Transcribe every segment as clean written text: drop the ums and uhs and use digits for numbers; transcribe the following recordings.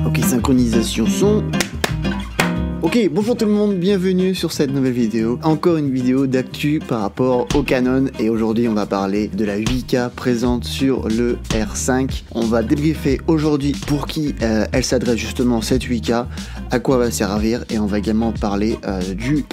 Ok, synchronisation son. Ok, bonjour tout le monde, bienvenue sur cette nouvelle vidéo. Encore une vidéo d'actu par rapport au Canon. Et aujourd'hui on va parler de la 8K présente sur le R5. On va débriefer aujourd'hui pour qui elle s'adresse justement cette 8K, à quoi va servir. Et on va également parler du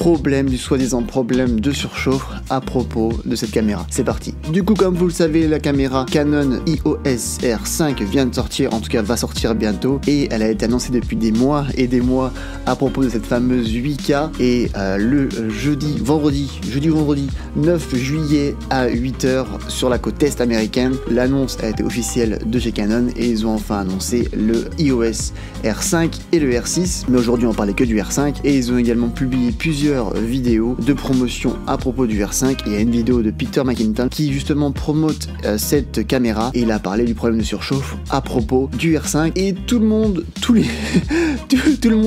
soi-disant problème de surchauffe à propos de cette caméra. C'est parti. Du coup, comme vous le savez, la caméra Canon EOS R5 vient de sortir, en tout cas va sortir bientôt. Et elle a été annoncée depuis des mois et des mois à propos de cette fameuse 8K. Et le vendredi 9 juillet à 8h sur la côte est américaine, l'annonce a été officielle de chez Canon et ils ont enfin annoncé le EOS R5 et le R6. Mais aujourd'hui on parlait que du R5 et ils ont également publié plusieurs vidéos de promotion à propos du R5. Il y a une vidéo de Peter McKinnon qui justement promote cette caméra et il a parlé du problème de surchauffe à propos du R5 et tout le monde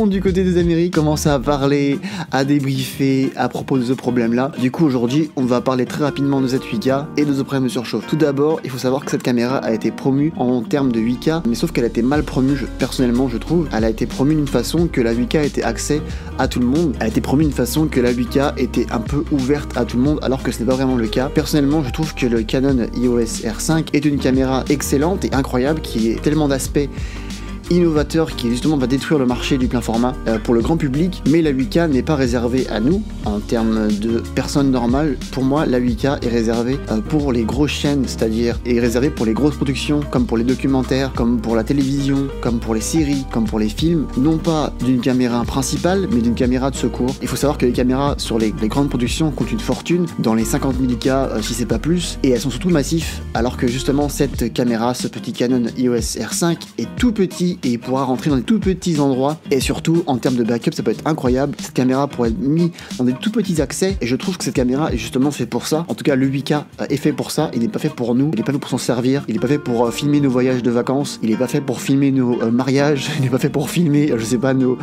du côté des Amériques commence à parler, à débriefer à propos de ce problème là. Du coup aujourd'hui on va parler très rapidement de cette 8K et de ce problème de surchauffe. Tout d'abord il faut savoir que cette caméra a été promue en termes de 8K, mais sauf qu'elle a été mal promue, personnellement je trouve. Elle a été promue d'une façon que la 8K était accès à tout le monde. Elle a été promue d'une façon que la 8K était un peu ouverte à tout le monde, alors que ce n'est pas vraiment le cas. Personnellement je trouve que le Canon EOS R5 est une caméra excellente et incroyable, qui est tellement d'aspects innovateur qui justement va détruire le marché du plein format pour le grand public. Mais la 8K n'est pas réservée à nous en termes de personnes normales. Pour moi la 8K est réservée pour les grosses chaînes, c'est-à-dire est réservée pour les grosses productions, comme pour les documentaires, comme pour la télévision, comme pour les séries, comme pour les films, non pas d'une caméra principale mais d'une caméra de secours. Il faut savoir que les caméras sur les grandes productions coûtent une fortune, dans les 50 000K si c'est pas plus, et elles sont surtout massifs, alors que justement cette caméra, ce petit Canon EOS R5 est tout petit et il pourra rentrer dans des tout petits endroits, et surtout en termes de backup ça peut être incroyable. Cette caméra pourrait être mise dans des tout petits accès et je trouve que cette caméra est justement fait pour ça. En tout cas le 8K est fait pour ça, il n'est pas fait pour nous, il n'est pas fait pour s'en servir, il n'est pas fait pour filmer nos voyages de vacances, il n'est pas fait pour filmer nos mariages, il n'est pas fait pour filmer je sais pas nos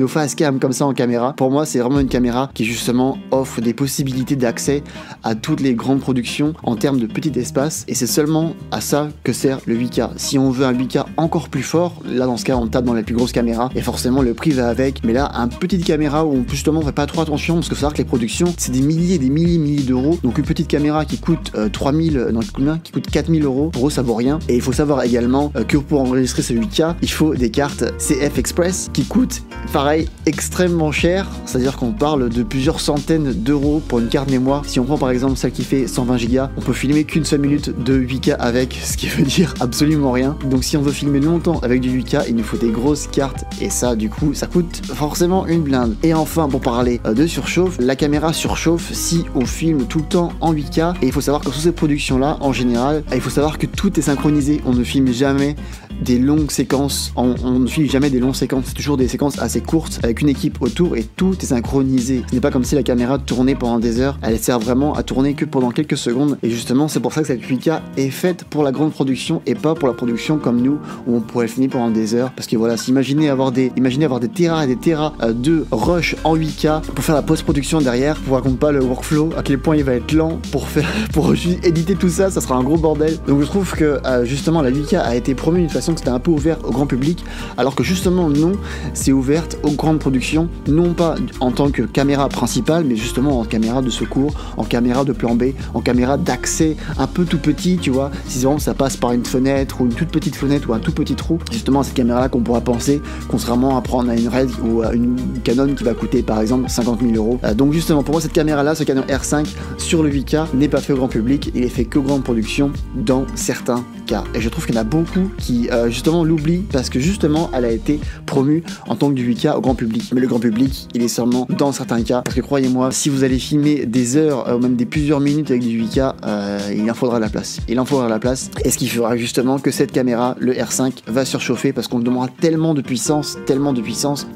facecam comme ça en caméra. Pour moi c'est vraiment une caméra qui justement offre des possibilités d'accès à toutes les grandes productions en termes de petit espace, et c'est seulement à ça que sert le 8K. Si on veut un 8K encore plus fort, là dans ce cas on tape dans la plus grosse caméra et forcément le prix va avec. Mais là un petite caméra où justement on fait pas trop attention, parce que faut savoir que les productions c'est des milliers d'euros, donc une petite caméra qui coûte 4000 euros, pour eux ça vaut rien. Et il faut savoir également que pour enregistrer ce 8K il faut des cartes CF Express qui coûtent pareil extrêmement cher, c'est à dire qu'on parle de plusieurs centaines d'euros pour une carte mémoire. Si on prend par exemple celle qui fait 120 Go, on peut filmer qu'une seule minute de 8K avec, ce qui veut dire absolument rien. Donc si on veut filmer longtemps avec du 8K il nous faut des grosses cartes, et ça du coup ça coûte forcément une blinde. Et enfin pour parler de surchauffe, la caméra surchauffe si on filme tout le temps en 8K, et il faut savoir que sur ces productions là en général il faut savoir que tout est synchronisé, on ne filme jamais des longues séquences, on ne filme jamais des longues séquences, c'est toujours des séquences assez courtes avec une équipe autour et tout est synchronisé. Ce n'est pas comme si la caméra tournait pendant des heures, elle sert vraiment à tourner que pendant quelques secondes, et justement c'est pour ça que cette 8K est faite pour la grande production et pas pour la production comme nous où on pourrait filmer pendant des heures. Parce que voilà, imaginez avoir des terras et des terras de rush en 8K pour faire la post-production derrière, pour raconter pas le workflow, à quel point il va être lent pour juste éditer tout ça, ça sera un gros bordel. Donc je trouve que justement la 8K a été promue d'une façon que c'était un peu ouvert au grand public, alors que justement non, c'est ouverte aux grandes productions, non pas en tant que caméra principale mais justement en caméra de secours, en caméra de plan B, en caméra d'accès un peu tout petit, tu vois, si vraiment ça passe par une fenêtre ou une toute petite fenêtre ou un tout petit trou, justement cette caméra là qu'on pourra penser contrairement à prendre à une Red ou à une Canon qui va coûter par exemple 50 000 euros. Donc justement pour moi cette caméra là, ce Canon R5 sur le 8K n'est pas fait au grand public, il est fait que grande production dans certains cas, et je trouve qu'il y en a beaucoup qui justement l'oublient parce que justement elle a été promue en tant que du 8K au grand public, mais le grand public il est seulement dans certains cas, parce que croyez-moi si vous allez filmer des heures ou même des plusieurs minutes avec du 8K, il en faudra de la place, et ce qui fera justement que cette caméra, le R5, va surchauffer parce qu'on demandera tellement de puissance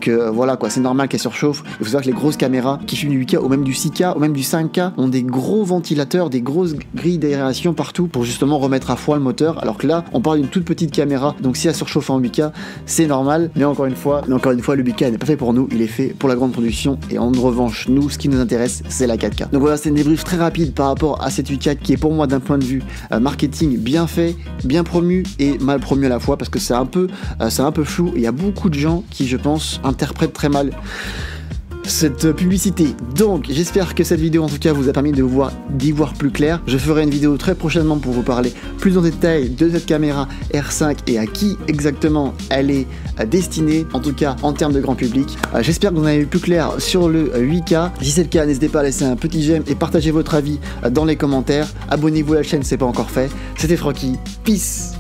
que voilà quoi, c'est normal qu'elle surchauffe. Il faut savoir que les grosses caméras qui filment du 8K ou même du 6K ou même du 5K ont des gros ventilateurs, des grosses grilles d'aération partout pour justement remettre à froid le moteur, alors que là on parle d'une toute petite caméra caméra. Donc si elle surchauffe en 8K, c'est normal. Mais encore une fois, le 8K n'est pas fait pour nous, il est fait pour la grande production. Et en revanche, nous, ce qui nous intéresse, c'est la 4K. Donc voilà, c'est une débrief très rapide par rapport à cette 8K qui est pour moi d'un point de vue marketing bien fait, bien promu et mal promu à la fois, parce que c'est un peu flou. Il y a beaucoup de gens qui, je pense, interprètent très mal cette publicité. Donc j'espère que cette vidéo en tout cas vous a permis d'y voir plus clair. Je ferai une vidéo très prochainement pour vous parler plus en détail de cette caméra R5 et à qui exactement elle est destinée, en tout cas en termes de grand public. J'espère que vous en avez eu plus clair sur le 8K. Si c'est le cas, n'hésitez pas à laisser un petit j'aime et partager votre avis dans les commentaires. Abonnez-vous à la chaîne si ce n'est pas encore fait. C'était Francky, peace.